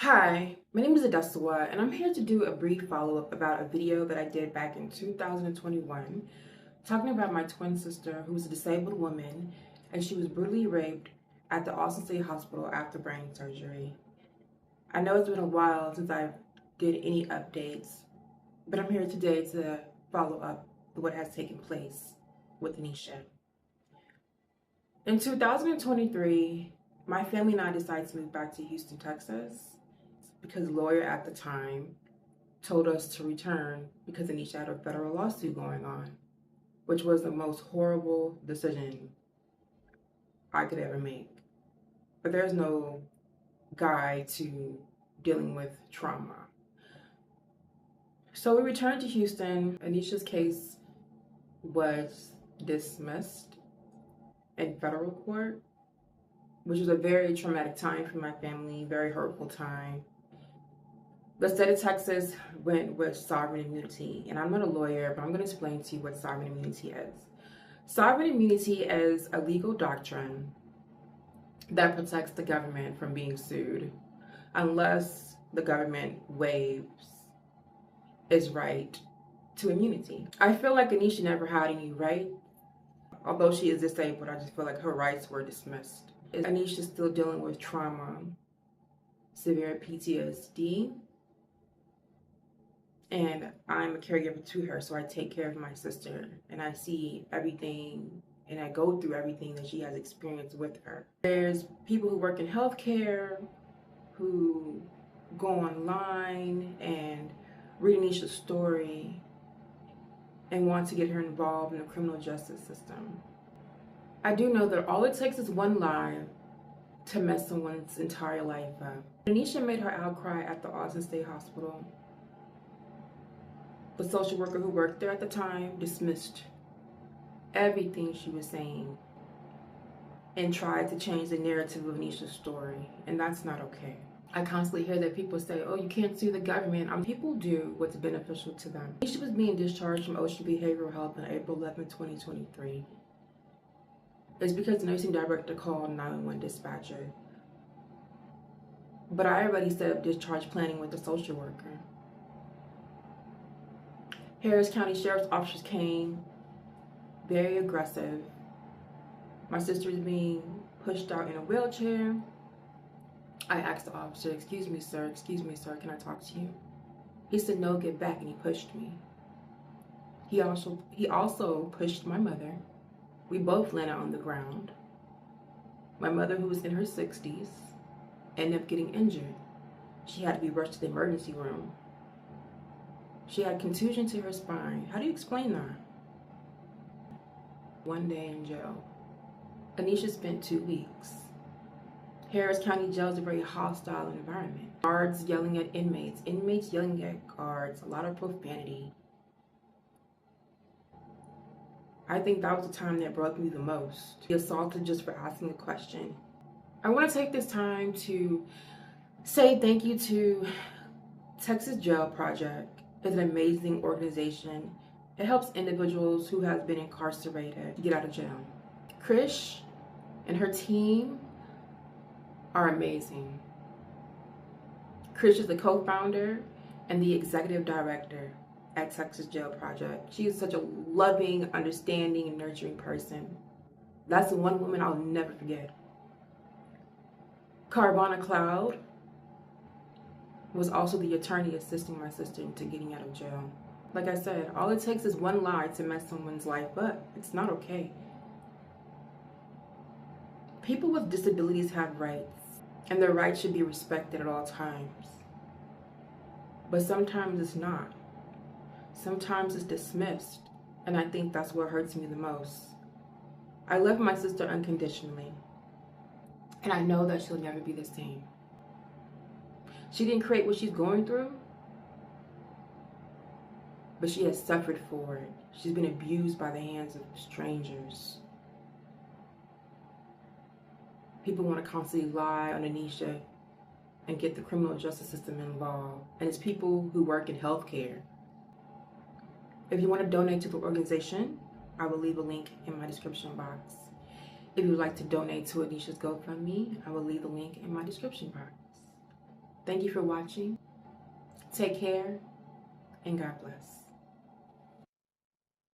Hi, my name is Adesawa, and I'm here to do a brief follow-up about a video that I did back in 2021 talking about my twin sister who was a disabled woman and she was brutally raped at the Austin State Hospital after brain surgery. I know it's been a while since I did any updates, but I'm here today to follow up what has taken place with Anisha. In 2023, my family and I decided to move back to Houston, Texas, because the lawyer at the time told us to return because Anisha had a federal lawsuit going on, which was the most horrible decision I could ever make. But there's no guide to dealing with trauma. So we returned to Houston. Anisha's case was dismissed in federal court, which was a very traumatic time for my family, very hurtful time. The state of Texas went with sovereign immunity, and I'm not a lawyer, but I'm going to explain to you what sovereign immunity is. Sovereign immunity is a legal doctrine that protects the government from being sued unless the government waives its right to immunity. I feel like Anisha never had any right. Although she is disabled, I just feel like her rights were dismissed. Anisha's still dealing with trauma, severe PTSD, and I'm a caregiver to her, so I take care of my sister, and I see everything, and I go through everything that she has experienced with her. There's people who work in healthcare who go online and read Anisha's story and want to get her involved in the criminal justice system. I do know that all it takes is one lie to mess someone's entire life up. Anisha made her outcry at the Austin State Hospital. The social worker who worked there at the time dismissed everything she was saying and tried to change the narrative of Anisha's story, and that's not okay. I constantly hear that people say, oh, you can't sue the government. People do what's beneficial to them. Anisha was being discharged from Ocean Behavioral Health on April 11, 2023. It's because the nursing director called 911 dispatcher. But I already set up discharge planning with the social worker. Harris County Sheriff's officers came, very aggressive. My sister is being pushed out in a wheelchair. I asked the officer, excuse me, sir, can I talk to you? He said, no, get back, and he pushed me. He also pushed my mother. We both landed on the ground. My mother, who was in her 60s, ended up getting injured. She had to be rushed to the emergency room. She had contusion to her spine. How do you explain that? One day in jail. Anisha spent 2 weeks. Harris County Jail is a very hostile environment. Guards yelling at inmates, inmates yelling at guards, a lot of profanity. I think that was the time that broke me the most. Be assaulted just for asking a question. I want to take this time to say thank you to Texas Jail Project. It's an amazing organization. It helps individuals who have been incarcerated get out of jail. Krish and her team are amazing. Krish is the co-founder and the executive director at Texas Jail Project. She is such a loving, understanding, and nurturing person. That's the one woman I'll never forget. Carvana Cloud was also the attorney assisting my sister into getting out of jail. Like I said, all it takes is one lie to mess someone's life up. It's not okay. People with disabilities have rights, and their rights should be respected at all times. But sometimes it's not. Sometimes it's dismissed, and I think that's what hurts me the most. I love my sister unconditionally, and I know that she'll never be the same. She didn't create what she's going through, but she has suffered for it. She's been abused by the hands of strangers. People want to constantly lie on Anisha and get the criminal justice system involved. And it's people who work in healthcare. If you want to donate to the organization, I will leave a link in my description box. If you would like to donate to Anisha's GoFundMe, I will leave a link in my description box. Thank you for watching. Take care, and God bless.